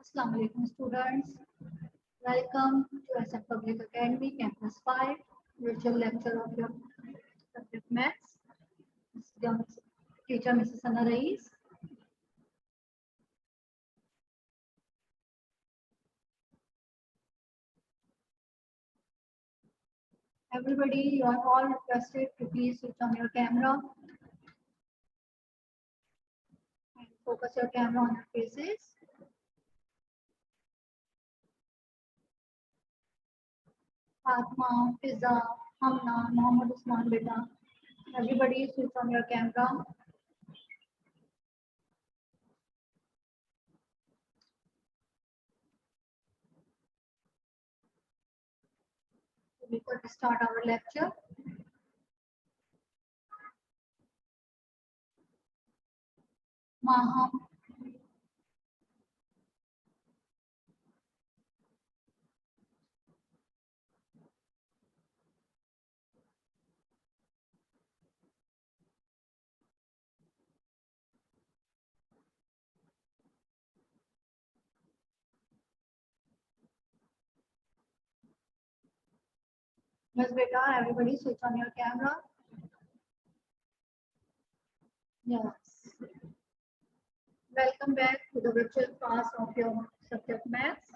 Assalamu alaikum students. Welcome to SF Public Academy Campus 5 virtual lecture of your subject maths. This is your teacher Mrs. Sana Rais. Everybody, you are all requested to please switch on your camera and focus your camera on your faces. Atma, Fiza, Hamna, Mohammed Usman Beta. Everybody switch on your camera. We could start our lecture. Maham. Yes, beta, everybody switch on your camera. Yes. Welcome back to the virtual class of your subject maths.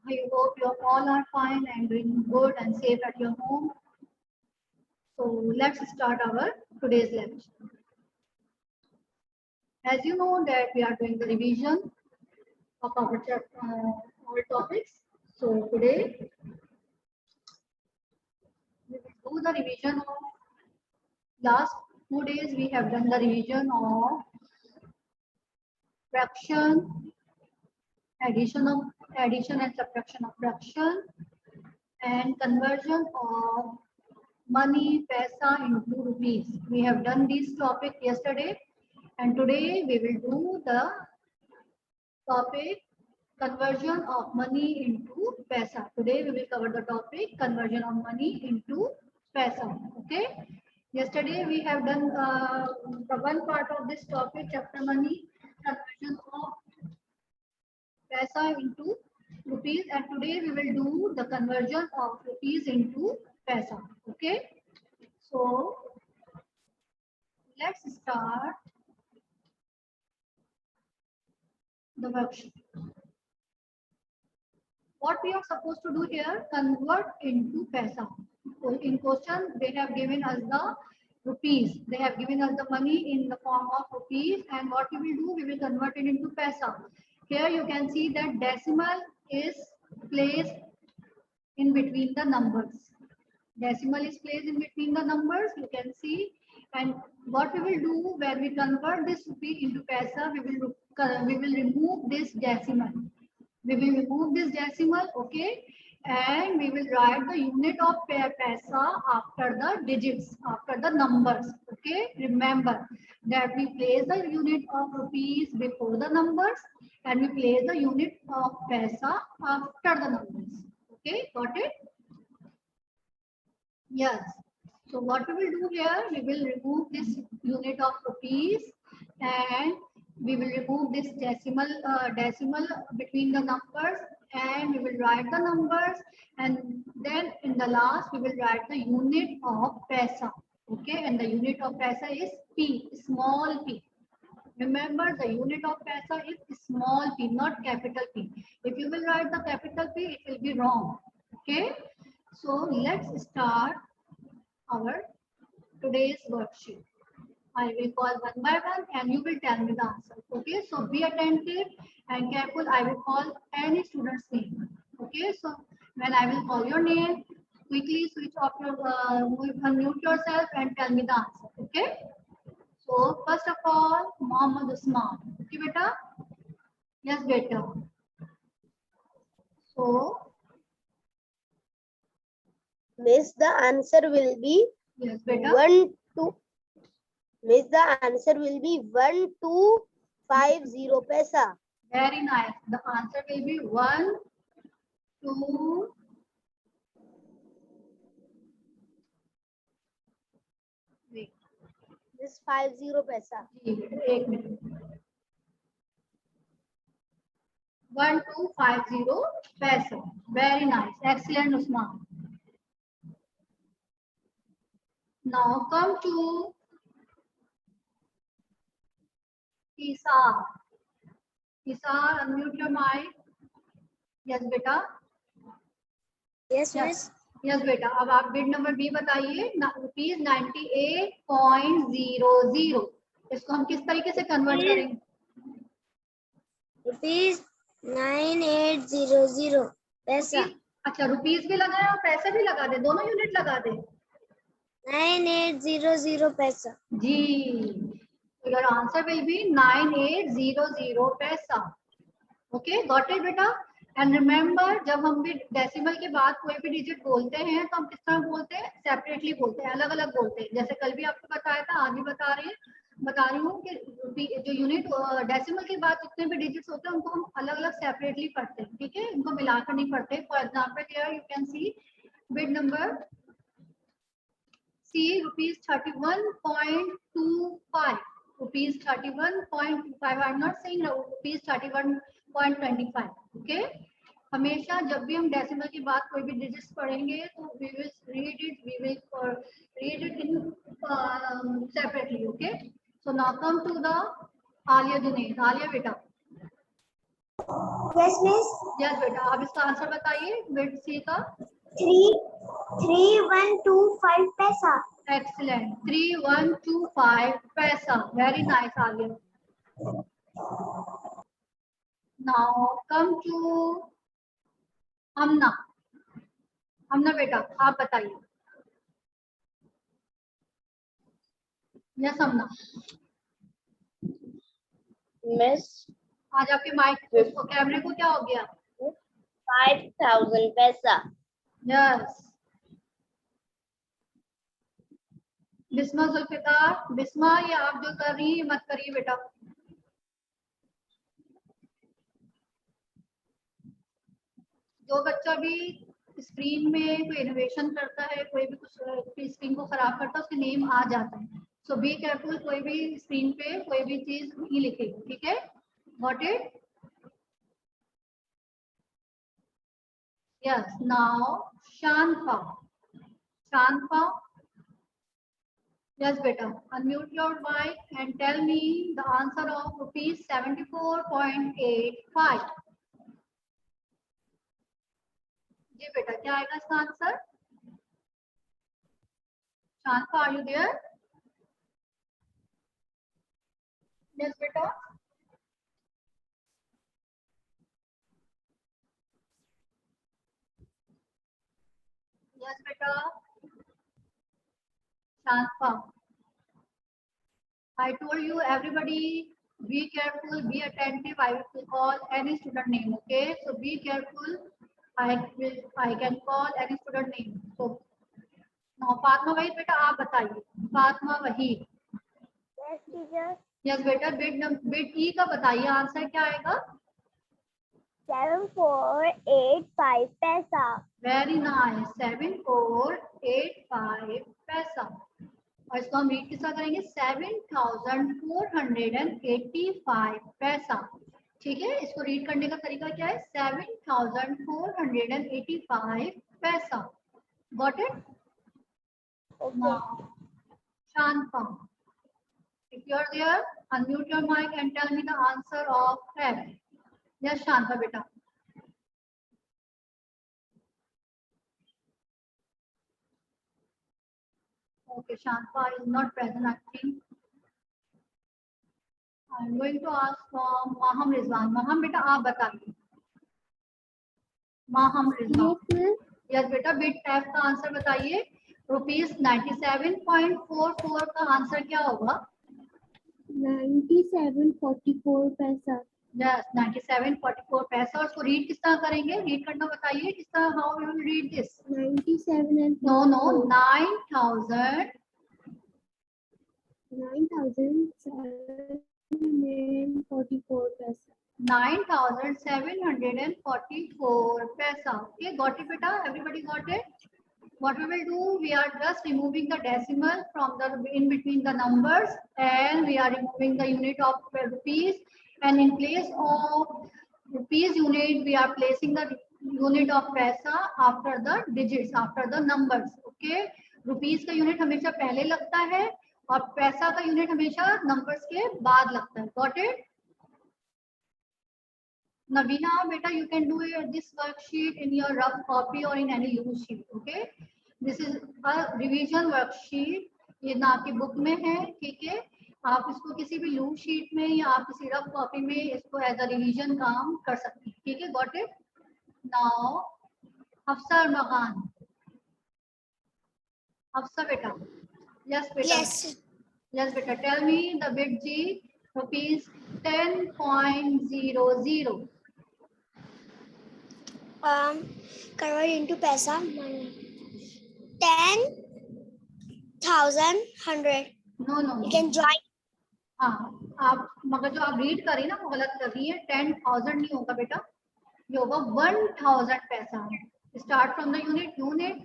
I hope you all are fine and doing good and safe at your home. So let's start our today's lecture. As you know that we are doing the revision of our topics. So today we will do the revision of last 2 days. We have done the revision of fraction, addition and subtraction of fraction, and conversion of money, paisa into rupees. We have done this topic yesterday, and today we will do the topic conversion of money into paisa. Today we will cover the topic conversion of money into paisa. Okay. Yesterday we have done the one part of this topic, chapter money, conversion of paisa into rupees, and today we will do the conversion of rupees into paisa. Okay. So let's start the worksheet. What we are supposed to do here, convert into paisa. So in question, they have given us the rupees. They have given us the money in the form of rupees, and what we will do, we will convert it into paisa. Here you can see that decimal is placed in between the numbers. Decimal is placed in between the numbers, you can see. And what we will do when we convert this rupee into paisa, we will remove this decimal. We will remove this decimal, okay, and we will write the unit of paisa after the digits, after the numbers, okay. Remember that we place the unit of rupees before the numbers, and we place the unit of paisa after the numbers, okay. Got it? Yes. So what we will do here, we will remove this unit of rupees, and we will remove this decimal between the numbers, and we will write the numbers, and then in the last we will write the unit of paisa. Okay, and the unit of paisa is P, small p. Remember, the unit of paisa is small p, not capital P. If you will write the capital P, it will be wrong. Okay. So let's start our today's worksheet. I will call one by one and you will tell me the answer. Okay, so be attentive and careful. I will call any student's name. Okay, so when I will call your name, quickly switch off your, unmute yourself and tell me the answer. Okay, so first of all, Mohammed Usman. Okay, beta? Yes, beta. So, Miss, the answer will be yes, beta. 1 2. Miss, the answer will be 1250 paisa. Very nice. The answer will be 1, 2. Wait. This 50 paisa. एक minute 1250 पैसा. Very nice. Excellent, Usman. Now come to Isar. Isar, unmute your mic. Yes, beta. Yes, Yes. miss. Yes बेटा, अब आप bid number B बताइए. ₹98.00. इसको हम किस तरीके से कन्वर्ट करेंगे? ₹9800 पैसा. अच्छा, रुपीस भी लगाए और पैसे भी लगा दे, दोनों यूनिट लगा दे. 9800 पैसा. जी, योर आंसर विल बी 9800 पैसा. ओके, गॉट इट बेटा. एंड रिमेम्बर, जब हम भी डेसिमल के बाद कोई भी डिजिट बोलते हैं तो हम किस तरह बोलते हैं? सेपरेटली बोलते हैं, अलग अलग बोलते हैं. जैसे कल भी आपको बताया था, आज भी बता रही हूँ कि जो यूनिट डेसिमल के बाद जितने भी डिजिट्स होते हैं उनको हम अलग अलग सेपरेटली पढ़ते हैं. ठीक है, इनको मिलाकर नहीं पढ़ते. For example here you can see bid number see ₹31.25. ₹31.25. I am not saying ₹31.25. Okay, हमेशा जब भी हम डेसिमल के बाद कोई भी डिजिट्स पढ़ेंगे तो we will read it in separately. Okay, so now come to the Aliya Junaid. Aliya बेटा. Yes, miss. यस बेटा, आप इसका आंसर बताइए बिड सी का. 3125 पैसा. Excellent. 3125 paisa. Very nice, Alia. Now come to Amna. Amna बेटा, आप बताइए. Yes, Amna. Miss, आज आपके माइक को कैमरे को क्या हो गया? 5000 पैसा. Yes. बिस्मा जुल्फिकार. बिस्मा, ये आप जो कर रही है मत करिए बेटा. जो बच्चा भी स्क्रीन में कोई इनोवेशन करता है, कोई भी कुछ स्क्रीन को खराब करता है, उसके नेम आ जाता है. सो बी केयरफुल, कोई भी स्क्रीन पे कोई भी चीज नहीं लिखेगी. ठीक है, got it. Yes, now Shanta. Shanta. Yes, beta. Unmute your mic and tell me the answer of ₹74.85. जी बेटा, क्या आएगा इसका answer? Shanta, are you there? Yes, बेटा. Yes, बेटा. Shantha. I told you everybody be careful, be attentive. I will call any student name. Okay, so be careful. I can call any student name. So now Fatima Waheed बेटा, आप बताइए. Fatima Waheed. Yes, teacher. Yes बेटा, bid ई का बताइए answer क्या आएगा? 7485 पैसा. Very nice. 7485 पैसा. और इसको हम रीड कितना करेंगे? 7485 पैसा. ठीक है, इसको रीड करने का तरीका क्या है? 7485 पैसा. Got it. Okay. Shanta, if you are there, unmute your mic and tell me the answer of F. Yes, Shanta beta. Okay, Shanta is not present, I think. I am going to ask from Maham Rizwan. Maham beta, आप बताइए. Maham Rizwan. Yes बेटा, bit F का answer बताइए. ₹97.44 का answer क्या होगा? 9744 पैसा. Yes, 97.44 पैसा. और उसको रीड किस तरह करेंगे? रीड करना बताइए किस तरह. How we will read this? 97 and No, 9000. 9744 पैसा. 9744 paisa. Okay, got it beta? Everybody got it? What we will do, we are just removing the decimal from the in between the numbers, and we are removing the unit of rupees, and in place of rupees unit, we are placing the unit of paisa after the digits, after the numbers. Okay, rupees का unit हमेशा पहले लगता है और पैसा का unit हमेशा numbers के बाद लगता है. Got it? Navina, beta, you can do this worksheet in your rough copy or in any loose sheet. Okay, this is a revision worksheet. ये ना आपकी बुक में है, ठीक है. आप इसको किसी भी लूज शीट में या आप किसी रफ कॉपी में इसको एज अ रिवीजन काम कर सकते हैं. ठीक है, गॉट इट. नाउ हफ्सा मकान, हफ्सा बेटा. यस बेटा. यस बेटा, tell me the bit g. Rupees 10.00. Convert into paisa. 10,000 100. No no, You can join. हाँ आप मगर जो आप रीड कर रही है ना वो गलत कर रही है. 10,000 नहीं होगा बेटा, ये होगा 1,000 पैसा. Start from the unit. Unit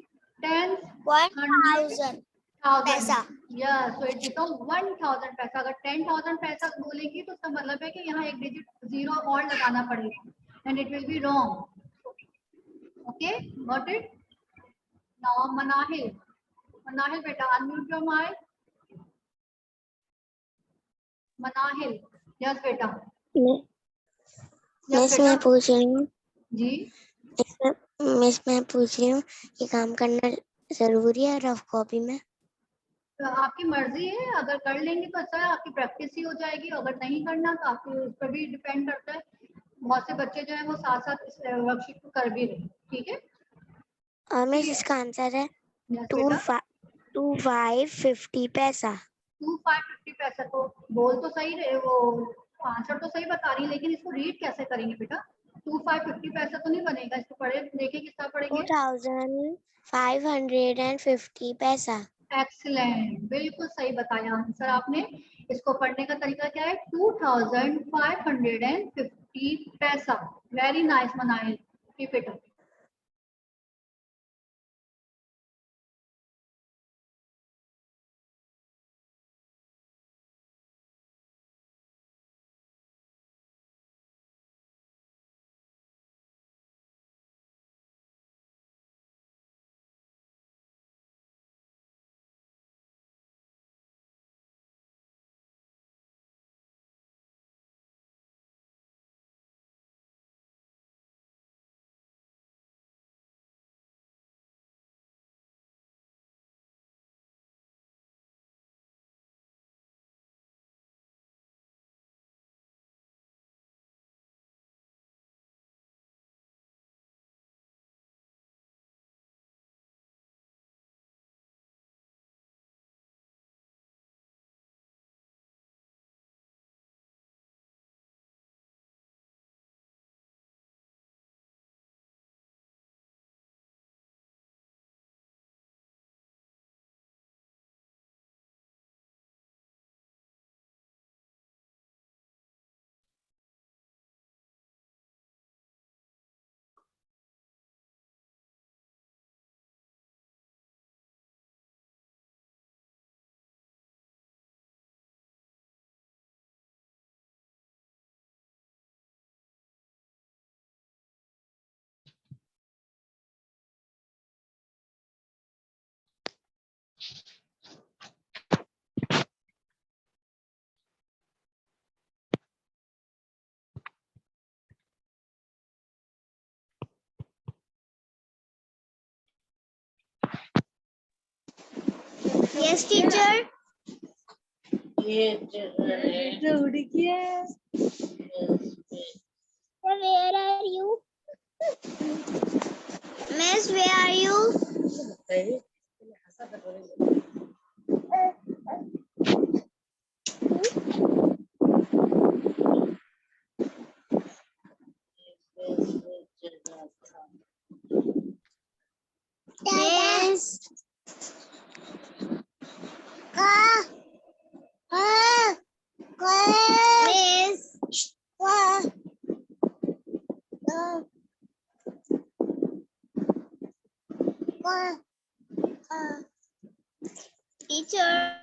10 1,000 पैसा. यस, सो इट बिकम 1,000 पैसा. अगर 10,000 पैसा बोलेंगी तो उसका मतलब है कि यहाँ एक डिजिट जीरो और लगाना पड़ेगा and it will be wrong. Okay, got it. Now Manahil. Manahil बेटा, unmute your mic. Manahil. Yes बेटा. मिस मैं पूछ रही हूँ जी. मिस मैं पूछ रही हूँ ये काम करना जरूरी है रफ कॉपी में? तो आपकी मर्जी है, अगर कर लेंगे तो अच्छा है, आपकी प्रैक्टिस ही हो जाएगी. अगर नहीं करना तो आपके उस पर भी डिपेंड करता है. बहुत से बच्चे जो है वो साथ साथ इस वर्कशीट को कर भी रहे. ठीक है. और मिस इसका आंसर है यस बेटा. 2550 पैसा. 2550 पैसा. तो बोल तो सही रहे, वो आंसर तो सही बता रही है, लेकिन इसको रीड कैसे करेंगे बेटा? 2550 पैसा तो नहीं बनेगा. इसको पढ़े देखे किस तरह पढ़ेंगे? 2550 पैसा. एक्सीलेंट, बिल्कुल सही बताया आंसर आपने. इसको पढ़ने का तरीका क्या है? 2550 पैसा. Very nice Manahil, keep it up. Yes, teacher. Where are you? Miss, where are you? Miss. Miss. Teacher.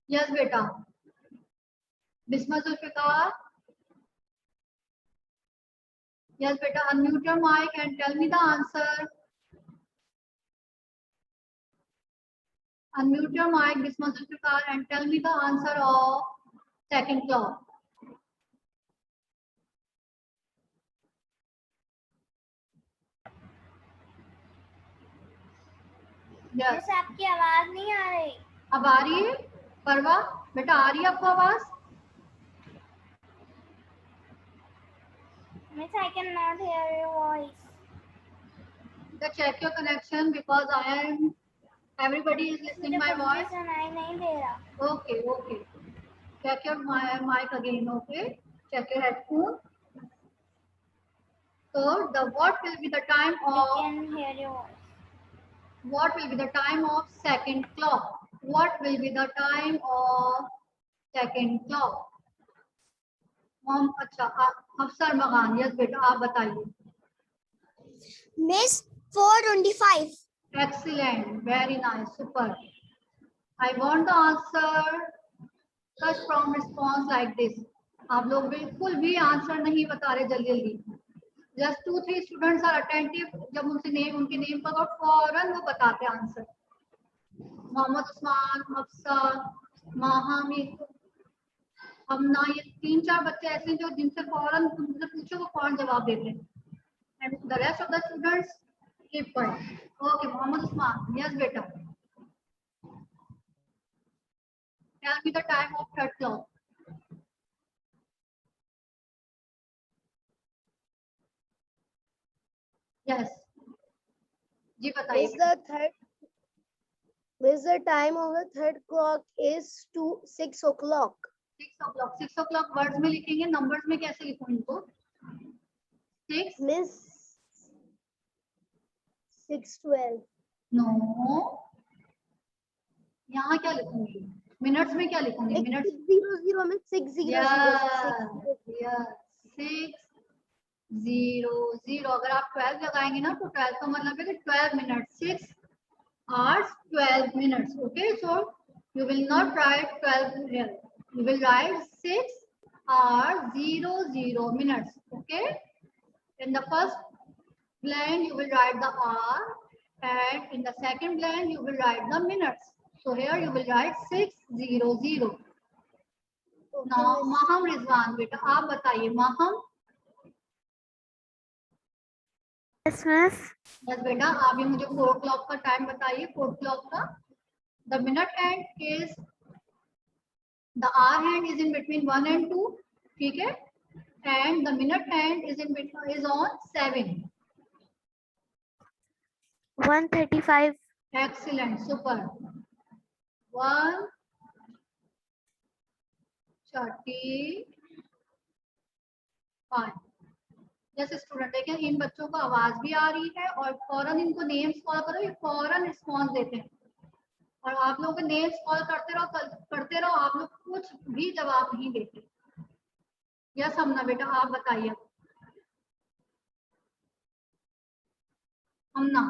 Yes, beta. Bisma Zulfikar. Yes, beta. Unmute your mic and tell me the answer. Unmute your mic, Bisma Zulfikar, and tell me the answer of second clock. Yes. Miss आपकी आवाज नहीं आ रही। अब आ रही है परवा? बेटा आ रही है आपको आवाज? Miss I can not here your voice. Check your connection because everybody is listening my voice. सुनाई नहीं दे रहा। Okay, okay. Check your mic again, okay? Check your headphone. So what will be the time I of can hear your voice. what will be the time of second clock? What will be the time of second clock? Mom अच्छा अफसर मगान yes बेटा आप बताइए। Miss 4:25. Excellent, very nice, super. I want the answer such from response like this. आप लोग बिल्कुल भी answer नहीं बता रहे जल्दी जल्दी। Just 2-3 students are attentive. जब उनके नेम पर फौरन वो बताते आंसर। मोहम्मद उस्मान, अफसर, महामिद, हमना, ये 3-4 बच्चे ऐसे हैं जो जिनसे फौरन तुमसे पूछो वो फौरन जवाब देते हैं। And the rest of the students keep quiet. Okay, Mohammed Usman. Yes, beta. Tell me the time of third clock. Yes. जी बताइए। Miss, the time of the third clock is 6 o'clock. 6 o'clock. 6 o'clock words में लिखेंगे, numbers में कैसे लिखूं इनको? 6 Miss 6:12. No, यहाँ क्या लिखूंगी? मिनट्स में क्या लिखूंगी? मिनट्स 600 में 600 600 अगर आप 12 लगाएंगे ना तो 12 का मतलब है कि 12 minute, 6 hours 12 minutes. Okay, so you will not write 12 here, you will write 6 hours 00 minutes. Okay, in the first line you will write the hour, and in the second line you will write the minutes. So here you will write 600. Now Maham Rizwan, बेटा आप बताइए Maham. Yes, miss. बस बेटा आप भी मुझे 4 o'clock का time बताइए. 4 o'clock का the minute hand is, the hour hand is in between 1 and 2, ठीक है, and the minute hand is in between, is on 7. 1:35. Excellent, super. 1:35. जैसे स्टूडेंट देखें इन बच्चों को आवाज भी आ रही है और फौरन इनको नेम्स कॉल करो, ये फौरन रिस्पॉन्स देते हैं. और आप लोगों को नेम्स कॉल करते रहो, आप लोग कुछ भी जवाब नहीं देते. यस हमना बेटा आप बताइए. Hamna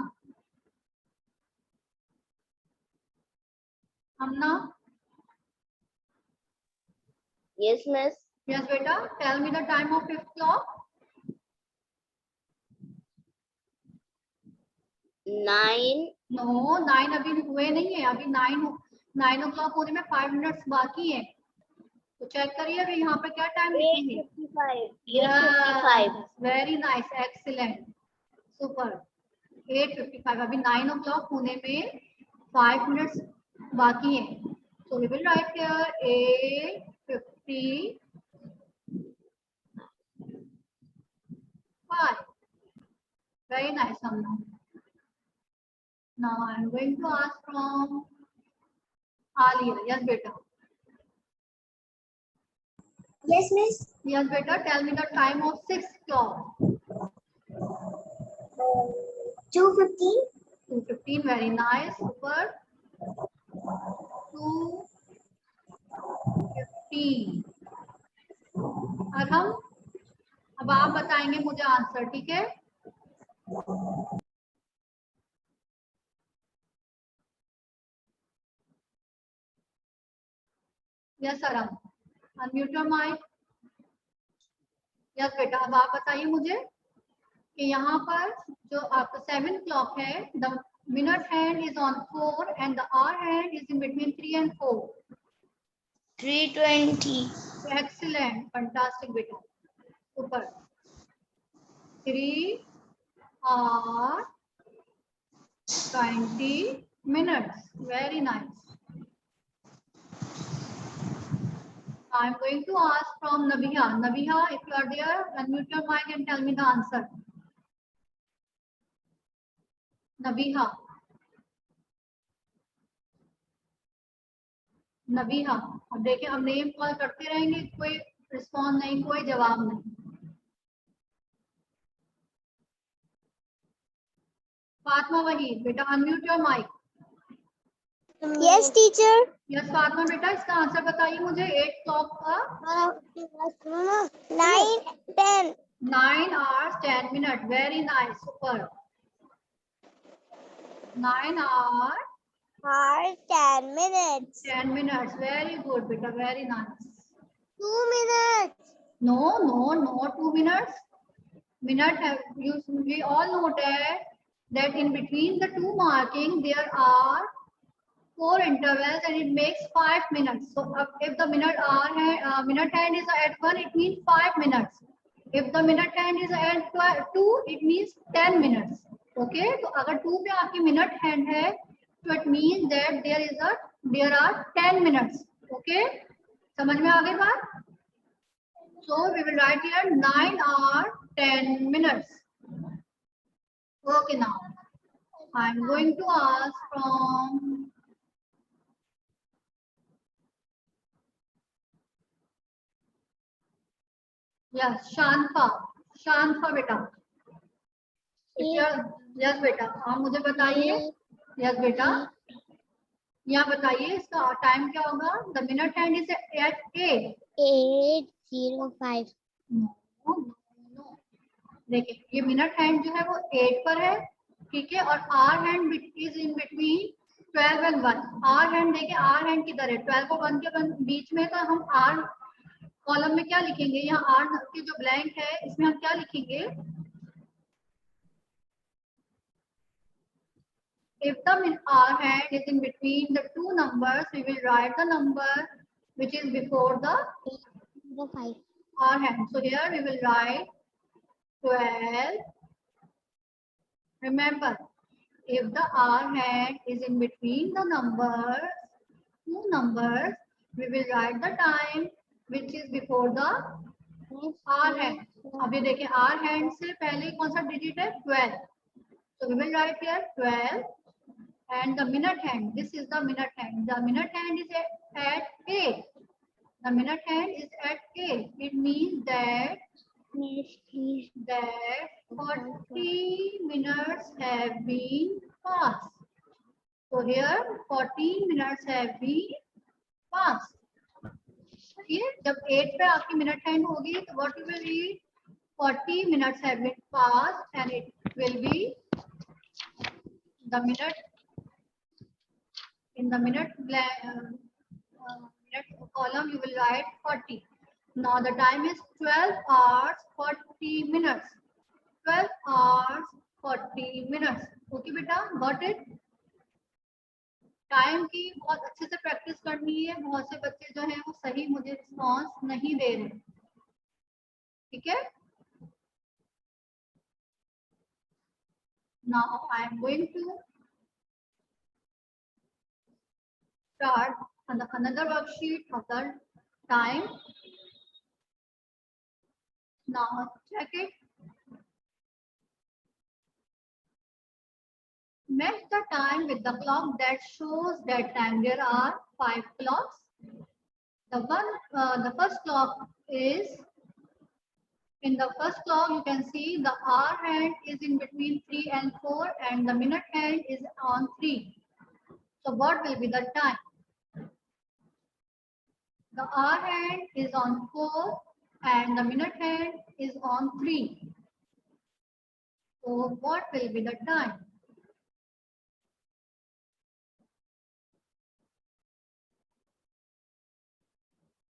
Yes, miss. यस बेटा tell me the time of 5th clock. 9. No 9 अभी हुए नहीं है, अभी 9 o'clock होने में 5 मिनट्स बाकी है. तो चेक करिए अभी यहाँ पे क्या टाइम लिखेंगे. 8:55. Very nice, excellent, super. 8:55 अभी 9 o'clock होने में 5 मिनट्स बाकी है. So we will write here 8:55. Very nice Hamna. Now I am going to ask from Alia. Yes, beta. Yes, miss. Yes, beta. Tell me the time of 6th clock. 2:15. 2:15. Very nice. Super. 2:15. अब आप बताएंगे मुझे answer, ठीक है. Yes sir, unmute your mic. Yes बेटा अब आप बताइए मुझे कि यहाँ पर जो आपका 7th clock है, the minute hand is on 4 and the hour hand is in between 3 and 4. 3:20. Excellent, fantastic बेटा, super. 3 hours 20 minutes. Very nice. I am going to ask from Nabiha. Nabiha, if you are there, unmute your mic and tell me the answer. Nabiha. Nabiha, अब देखिए हम name call करते रहेंगे, कोई response नहीं, कोई जवाब नहीं. फातिमा वहीद, बेटा unmute your mic. Yes, teacher. Yes Fatima बेटा इसका आंसर बताइए मुझे. 8 clock का 9:10. 9 hours 10 minutes. Very nice, super. 9 hours 10 minutes. 10 minutes. Very good beta, very nice. 2 minutes. No 2 minutes. Minute have we all know that in between the two marking there are 4 intervals and it makes 5 minutes. So if the minute hand is at 1, it means 5 minutes. If the minute hand is at 2, it means 10 minutes. Okay, तो अगर 2 पे आपकी minute hand है तो it means that there are 10 minutes. Okay, समझ में आ गई बात? So we will write here 9 hours 10 minutes. Okay, now I am going to ask from yes, Shanta बेटा. Yes बेटा, आप मुझे बताइए यस बेटा, यहाँ बताइए इसका टाइम क्या होगा? The minute hand is at 8:05. देखिए ये मिनट हैंड जो है वो 8 पर है, ठीक है, और hour hand is in between 12 and 1. Hour hand देखिए, आर हैंड किधर है? 12 और 1 के बीच में, तो हम आर कॉलम में क्या लिखेंगे? यहाँ आर के जो ब्लैंक है इसमें हम क्या लिखेंगे? If the R hand is in between the two numbers, we will write the number which is before the 5. R hand. So here we will write 12. Remember, if the R hand is in between the numbers, two numbers, we will write the time which is before the R hand. अभी देखिए R hand से पहले कौन सा digit है? 12. So we will write here 12. And the minute hand, this is the minute hand. The minute hand is at 8. The minute hand is at 8. It means that 40 minutes have been passed. So here 14 minutes have been passed. ये जब 8 पे आपकी minute hand होगी तो what you will read? 40 minutes have been passed and it will be the minute. In the minute column, you will write 40. Now the time is 12 hours 40 minutes. 12 hours 40 minutes. Okay, beta, got it? Time की बहुत अच्छे से practice करनी है. बहुत से बच्चे जो हैं वो सही मुझे रिस्पॉन्स नहीं दे रहे, ठीक है? Now I am going to start another worksheet of the time. Now check it. Match the time with the clock that shows that time. There are 5 clocks. The first clock is, in the first clock you can see the hour hand is in between 3 and 4 and the minute hand is on 3. So what will be the time? The hour hand is on 4 and the minute hand is on 3. So what will be the time?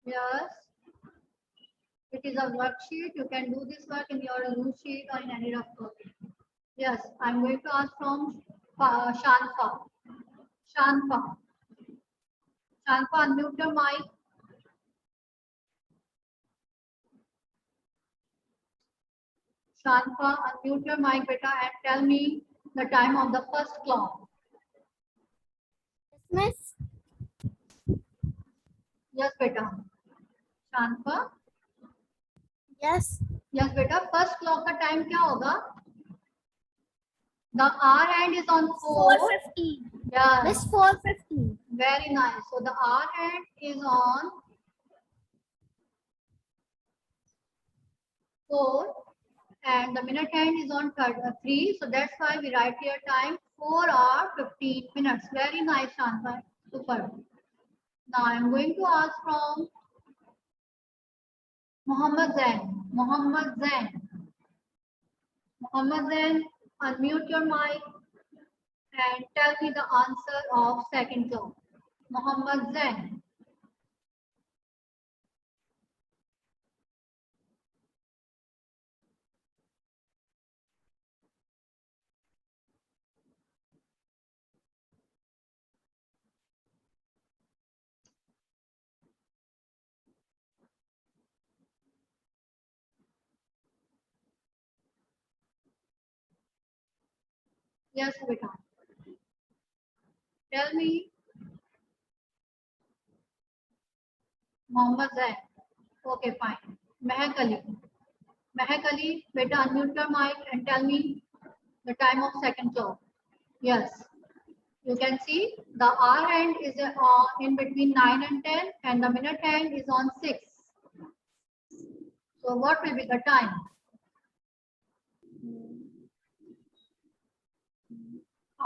Yes, it is a worksheet. You can do this work in your loose sheet or in any rough copy. Yes, I'm going to ask from Shanfa. Shanfa, unmute your mic. Shanfa, unmute your mic, beta, and tell me the time of the first clock. Miss. Yes, beta. Shanfa. Yes. Yes, beta. First clock का time क्या होगा? The hour hand is on 4. 4:50. Yes. Miss, 4:50. Very nice. So the hour hand is on 4 and the minute hand is on 3. So that's why we write here time 4 hours 15 minutes. Very nice, Shanta. Super. Now I'm going to ask from Mohammed Zain. Mohammed Zain. Mohammed Zain, unmute your mic and tell me the answer of second clock. Mohammed Zain. Yes, beta. Tell me. Mohammed Zain. Okay, fine. Mehak Ali. Mehak Ali, beta, unmute your mic and tell me the time of second clock. Yes. You can see the hour hand is in between 9 and 10 and the minute hand is on 6. So what will be the time?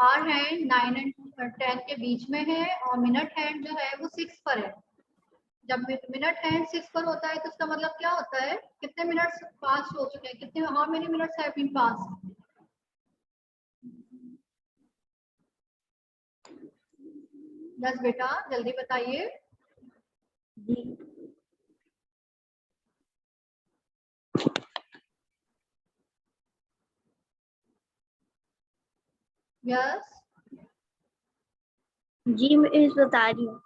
Hour hand 9 and 10 के बीच में है और minute hand जो है वो 6 पर है। जब मिनट हैंड 6 पर होता है तो उसका मतलब क्या होता है, कितने मिनट्स पास हो चुके हैं, कितने, how many minutes have been pass. Yes बेटा जल्दी बताइए। यस, जी मैं इस बता रही हूँ।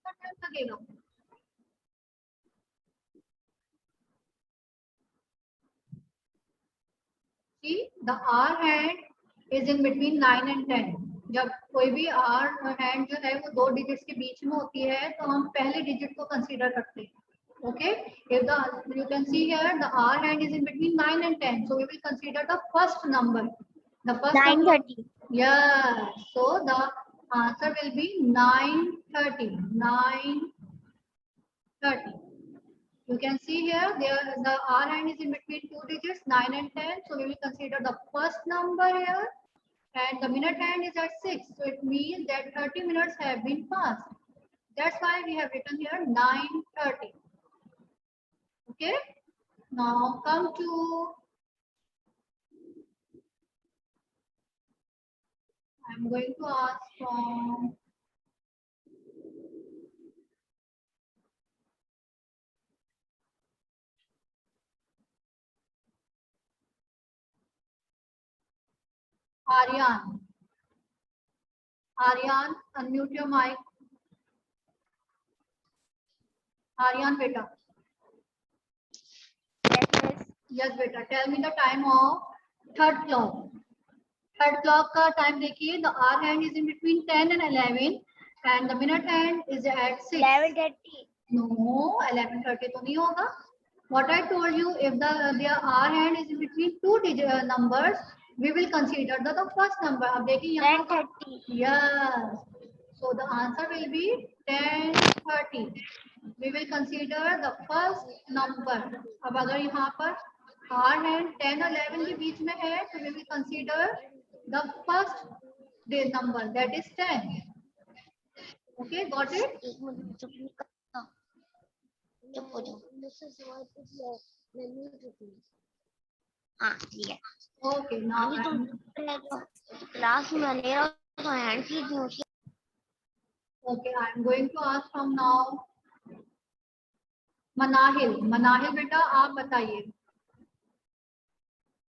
कितना टाइम लगेगा। See, the hour hand is in between 9 and 10. जब कोई भी hour hand जो है वो 2 डिजिट्स के बीच में होती है तो हम पहले डिजिट को कंसीडर करते हैं। Okay, if the you can see here the hour hand is in between 9 and 10, so we will consider the first number. The first number. 9:30. Yeah, so the answer will be 9:30. 9:30. You can see here there the R hand is in between 2 digits 9 and 10, so we will consider the first number here, and the minute hand is at 6, so it means that 30 minutes have been passed. That's why we have written here 9:30. Okay, now come to I'm going to ask from Aryan. Aryan, unmute your mic. Aryan beta. Yes beta, tell me the time of third clock. Third clock का time देखिए, the hour hand is in between 10 and 11 and the minute hand is at 6. 11:30. No, 11:30 तो नहीं होगा. What I told you, if their hour hand is in between two digit numbers, we will consider the first number. अब देखिए यहाँ 10:30. Yes. So the answer will be 10:30. We will consider the first number. अब अगर यहाँ पर hour hand 10 और 11 के बीच में है, तो we will consider the first day number, that is 10. Okay, got it? एक मिनट चुप हो जाओ। हाँ ठीक है। Okay, now अभी तुम क्लास में ले रहा हो तो हैंड की note. okay, I am going to ask from now. Manahil, Manahil बेटा आप बताइए।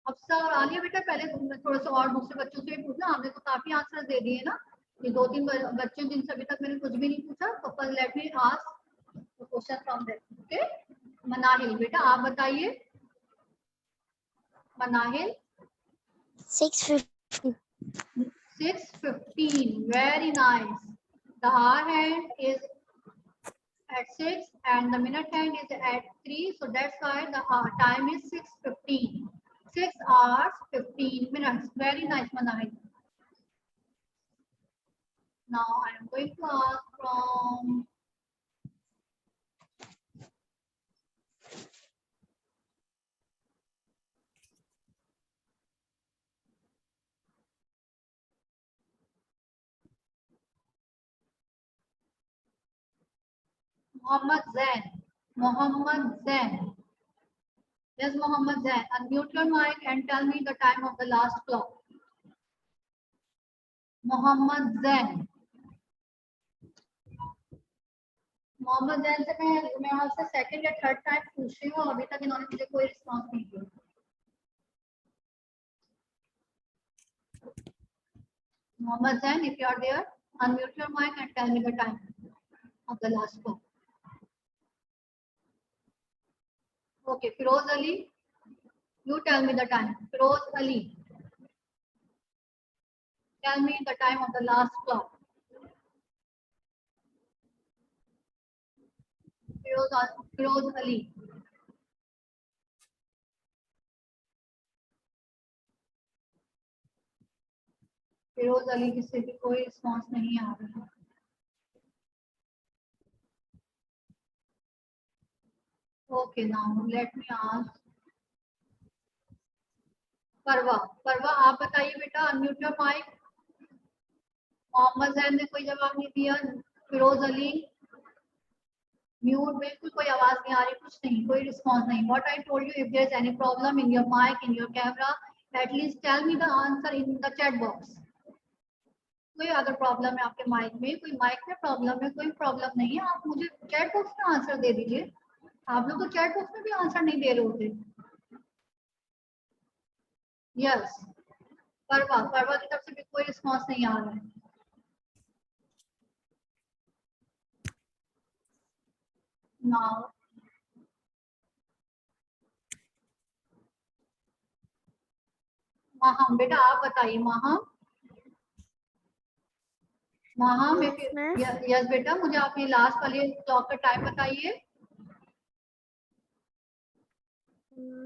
अफसा और आलिया बेटा पहले थोड़ा सा और दूसरे बच्चों से भी पूछना, हमने तो काफी आंसर दे दिए ना, ये 2-3 बच्चों जिनसे अभी तक मैंने कुछ भी नहीं पूछा, तो first let me ask the question from them. Okay, Manahil बेटा आप बताइए। Manahil 6:50। 6:15, very nice. The hour hand is at 6 and the minute hand is at 3, so that's why the time is 6:15. 6 hours 15 minutes. Very nice, Manahil. Now I am going to ask from Mohammad Zain. Mohammad Zain. Yes, Mohammad Zain. Unmute your mic and tell me the time of the last clock. Mohammad Zain. Mohammad Jain से मैं आपसे second या third time पूछ रही हूँ, अभी तक इन्होंने मुझे कोई रिस्पांस नहीं दिया। Mohammad Jain, if you are there, unmute your mic and tell me the time of the last call. Okay, Firoz Ali, you tell me the time. Firoz Ali, tell me the time of the last clock. Firoz Ali. Firoz Ali किसी भी कोई response नहीं आ रहा। Okay, now let me ask परवा, परवा आप बताइए बेटा, unmute your mic. Mohammad Zain ने कोई जवाब नहीं दिया। फिरोज अली म्यूट, बिल्कुल कोई आवाज नहीं आ रही, कुछ नहीं, कोई रिस्पॉन्स नहीं। What I told you, if there is any problem in your mic, in your camera, at least tell me the answer in the chat box. कोई अगर प्रॉब्लम है आपके माइक में, कोई माइक में प्रॉब्लम है, कोई प्रॉब्लम नहीं है, आप मुझे चैट बॉक्स में आंसर दे दीजिए। आप लोग तो चैट बॉक्स में भी आंसर नहीं दे रहे होते। यस, परवा, परवा की तरफ से भी कोई रिस्पॉन्स नहीं आ रहा है। नाउ माहम, बेटा आप बताइए। माहम, माहम, यस बेटा, मुझे आपने लास्ट वाले क्लॉक का टाइम बताइए।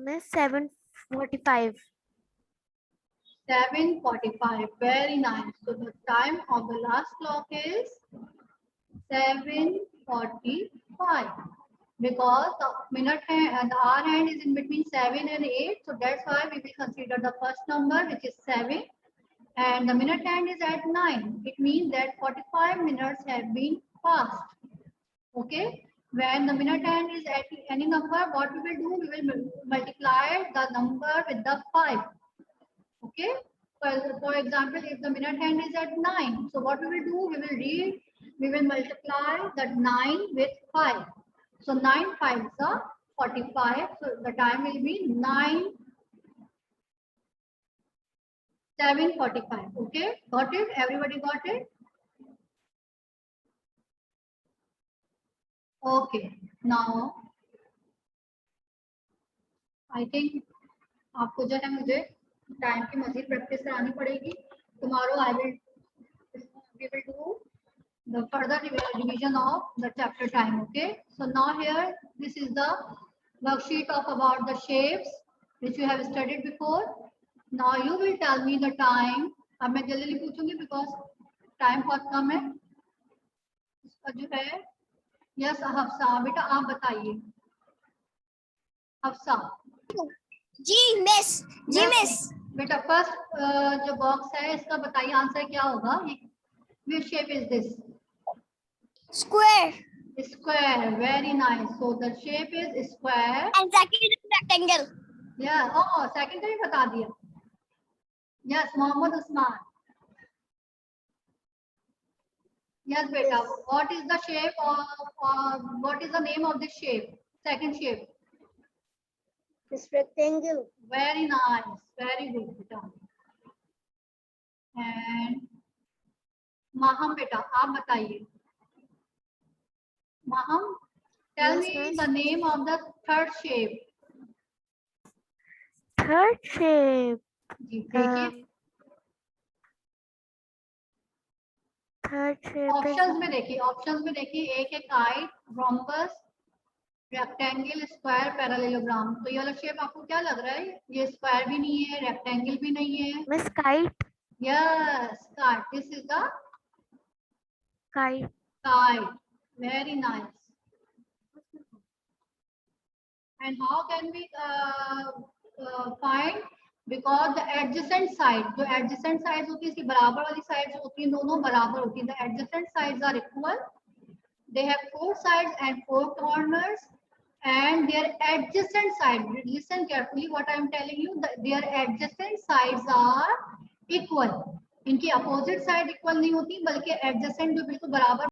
Miss 7:45. 7:45. Very nice. So the time of the last clock is 7:45 because the minute hand and the hour hand is in between 7 and 8. So that's why we will consider the first number, which is 7, and the minute hand is at 9. It means that 45 minutes have been passed. Okay. When the minute hand is at any number, what we will do? We will multiply the number with the 5. Okay. For example, if the minute hand is at 9, so what we will do? We will multiply that 9 with 5. So 9 5s are 45. So the time will be 7:45. Okay. Got it? Everybody got it? Okay. Now, I think आपको जो है मुझे time की मजीद practice करानी पड़ेगी। Tomorrow we will do the further revision of the chapter time. Okay. So now here, this is the worksheet of about the shapes which you have studied before. Now you will tell me the time. अब मैं जल्दी जल्दी पूछूंगी because time बहुत कम है। इसका जो है, यस हफ्सा, बेटा आप बताइए। हफ्सा। जी मिस। जी Yes, मिस। बेटा फर्स्ट जो बॉक्स है इसका बताइए आंसर क्या होगा। Which shape is this? Square. Square. Very nice. So the shape is square. And second rectangle. Yeah. Oh, second का भी बता दिया। Yes, Mohammed Usman. Yes, beta. What is the shape of? What is the name of this shape? Second shape. This rectangle. Very nice. Very good, beta. And Maham, beta, आप बताइए। Maham, tell Yes, me miss. the name of the third shape. Third shape. जी देखिए। Third shape is options में देखिए, options में देखिए, एक है kite, rhombus, rectangle, square, parallelogram. तो ये वाला शेप आपको क्या लग रहा है? ये स्क्वायर भी नहीं है, रेक्टेंगल भी नहीं है। Miss Kite. Yes, kite. This is the Kite. Kite. Very nice. And how can we find? Because the adjacent side, जो एडजेसेंट साइड होती है, इसकी बराबर वाली साइड जो होती है, दोनों बराबर होती है। The adjacent sides are equal, they have 4 sides and 4 corners, and their adjacent side, listen carefully what I am telling you, their adjacent sides are equal. इनकी अपोजिट साइड इक्वल नहीं होती, बल्कि एडजेसेंट जो बिल्कुल बराबर